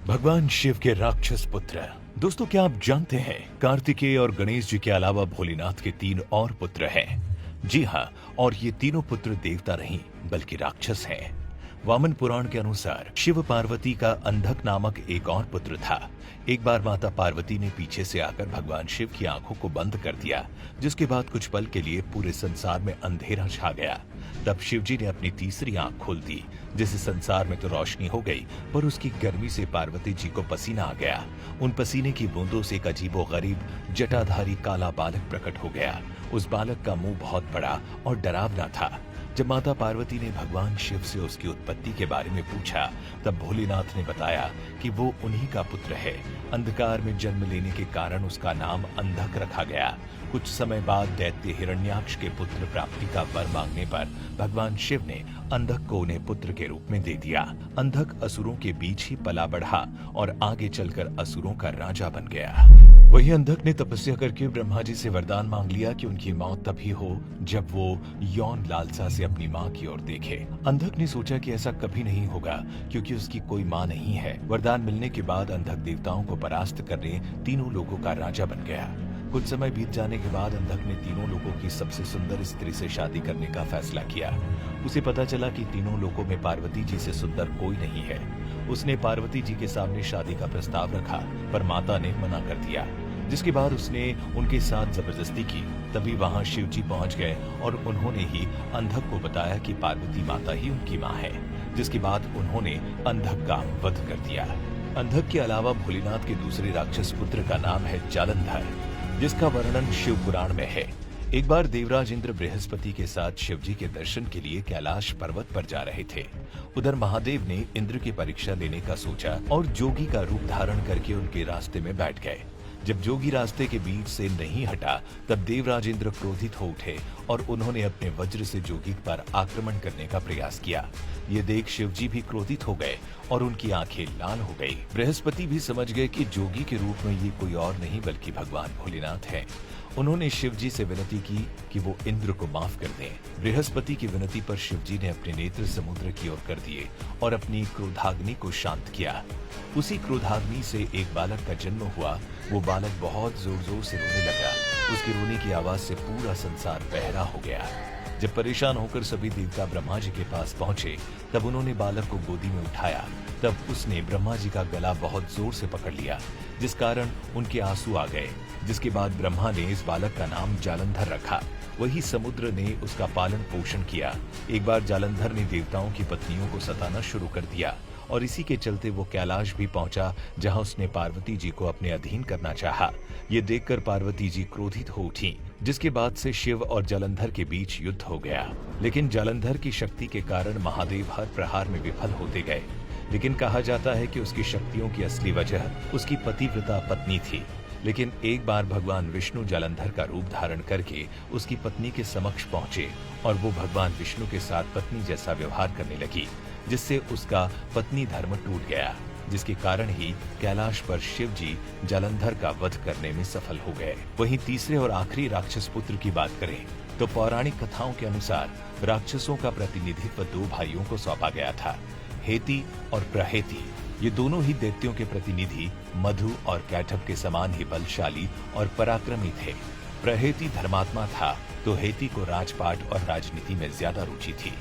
भगवान शिव के राक्षस पुत्र। दोस्तों, क्या आप जानते हैं कार्तिकेय और गणेश जी के अलावा भोलेनाथ के 3 और पुत्र हैं। जी हाँ, और ये तीनों पुत्र देवता नहीं बल्कि राक्षस हैं। वामन पुराण के अनुसार शिव पार्वती का अंधक नामक एक और पुत्र था। एक बार माता पार्वती ने पीछे से आकर भगवान शिव की आंखों को बंद कर दिया, जिसके बाद कुछ पल के लिए पूरे संसार में अंधेरा छा गया। तब शिव जी ने अपनी तीसरी आंख खोल दी, जिससे संसार में तो रोशनी हो गई, पर उसकी गर्मी से पार्वती जी को पसीना आ गया। उन पसीने की बूंदों से एक अजीबोगरीब जटाधारी काला बालक प्रकट हो गया। उस बालक का मुंह बहुत बड़ा और डरावना था। जब माता पार्वती ने भगवान शिव से उसकी उत्पत्ति के बारे में पूछा, तब भोलेनाथ ने बताया कि वो उन्हीं का पुत्र है। अंधकार में जन्म लेने के कारण उसका नाम अंधक रखा गया। कुछ समय बाद दैत्य हिरण्याक्ष के पुत्र प्राप्ति का वर मांगने पर भगवान शिव ने अंधक को उन्हें पुत्र के रूप में दे दिया। अंधक असुरों के बीच ही पला बढ़ा और आगे चलकर असुरों का राजा बन गया। वही अंधक ने तपस्या करके ब्रह्मा जी से वरदान मांग लिया कि उनकी मौत तभी हो जब वो यौन लालसा से अपनी माँ की ओर देखे। अंधक ने सोचा कि ऐसा कभी नहीं होगा, क्योंकि उसकी कोई माँ नहीं है। वरदान मिलने के बाद अंधक देवताओं को परास्त करने तीनों लोगों का राजा बन गया। कुछ समय बीत जाने के बाद अंधक ने तीनों लोगों की सबसे सुंदर स्त्री से शादी करने का फैसला किया। उसे पता चला कि तीनों लोगों में पार्वती जी से सुंदर कोई नहीं है। उसने पार्वती जी के सामने शादी का प्रस्ताव रखा, पर माता ने मना कर दिया, जिसके बाद उसने उनके साथ जबरदस्ती की। तभी वहां शिव जी पहुंच गए और उन्होंने ही अंधक को बताया कि पार्वती माता ही उनकी माँ है, जिसके बाद उन्होंने अंधक का वध कर दिया। अंधक के अलावा भोलेनाथ के दूसरे राक्षस पुत्र का नाम है जालंधर, जिसका वर्णन शिव पुराण में है। एक बार देवराज इंद्र बृहस्पति के साथ शिव जी के दर्शन के लिए कैलाश पर्वत पर जा रहे थे। उधर महादेव ने इंद्र की परीक्षा लेने का सोचा और जोगी का रूप धारण करके उनके रास्ते में बैठ गए। जब जोगी रास्ते के बीच से नहीं हटा, तब देवराज इंद्र क्रोधित हो उठे और उन्होंने अपने वज्र से जोगी पर आक्रमण करने का प्रयास किया। ये देख शिव जी भी क्रोधित हो गए और उनकी आंखें लाल हो गई। बृहस्पति भी समझ गए कि जोगी के रूप में ये कोई और नहीं बल्कि भगवान भोलेनाथ हैं। उन्होंने शिव जी से विनती की कि वो इंद्र को माफ कर दें। बृहस्पति की विनती पर शिव जी ने अपने नेत्र समुद्र की ओर कर दिए और अपनी क्रोधाग्नि को शांत किया। उसी क्रोधाग्नि से एक बालक का जन्म हुआ। वो बालक बहुत जोर जोर से रोने लगा। उसके रोने की आवाज से पूरा संसार बहरा हो गया। जब परेशान होकर सभी देवता ब्रह्मा जी के पास पहुंचे, तब उन्होंने बालक को गोदी में उठाया। तब उसने ब्रह्मा जी का गला बहुत जोर से पकड़ लिया, जिस कारण उनके आंसू आ गए। जिसके बाद ब्रह्मा ने इस बालक का नाम जालंधर रखा। वही समुद्र ने उसका पालन पोषण किया। एक बार जालंधर ने देवताओं की पत्नियों को सताना शुरू कर दिया और इसी के चलते वो कैलाश भी पहुंचा, जहां उसने पार्वती जी को अपने अधीन करना चाहा। ये देखकर पार्वती जी क्रोधित हो उठी, जिसके बाद से शिव और जालंधर के बीच युद्ध हो गया। लेकिन जालंधर की शक्ति के कारण महादेव हर प्रहार में विफल होते गए। लेकिन कहा जाता है कि उसकी शक्तियों की असली वजह उसकी पतिव्रता पत्नी थी। लेकिन एक बार भगवान विष्णु जालंधर का रूप धारण करके उसकी पत्नी के समक्ष पहुंचे और वो भगवान विष्णु के साथ पत्नी जैसा व्यवहार करने लगी, जिससे उसका पत्नी धर्म टूट गया, जिसके कारण ही कैलाश पर शिव जी जालंधर का वध करने में सफल हो गए। वहीं तीसरे और आखिरी राक्षस पुत्र की बात करें तो पौराणिक कथाओं के अनुसार राक्षसों का प्रतिनिधित्व 2 भाइयों को सौंपा गया था, हेती और प्रहेती। ये दोनों ही दैत्यों के प्रतिनिधि मधु और कैटभ के समान ही बलशाली और पराक्रमी थे। प्रहेती धर्मात्मा था, तो हेती को राजपाट और राजनीति में ज्यादा रुचि थी।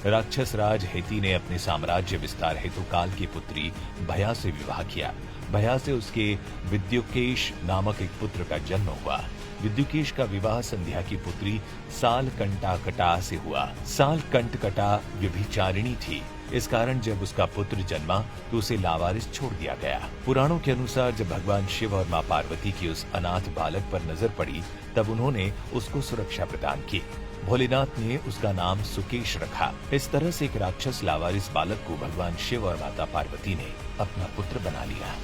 राक्षस राज हेती ने अपने साम्राज्य विस्तार हेतु काल की पुत्री भया से विवाह किया। भया से उसके विद्युकेश नामक एक पुत्र का जन्म हुआ। विद्युकेश का विवाह संध्या की पुत्री सालकंटाकटा से हुआ। सालकंटकटा व्यभिचारिणी थी। इस कारण जब उसका पुत्र जन्मा तो उसे लावारिस छोड़ दिया गया। पुराणों के अनुसार जब भगवान शिव और मां पार्वती की उस अनाथ बालक पर नजर पड़ी, तब उन्होंने उसको सुरक्षा प्रदान की। भोलेनाथ ने उसका नाम सुकेश रखा। इस तरह से एक राक्षस लावारिस बालक को भगवान शिव और माता पार्वती ने अपना पुत्र बना लिया।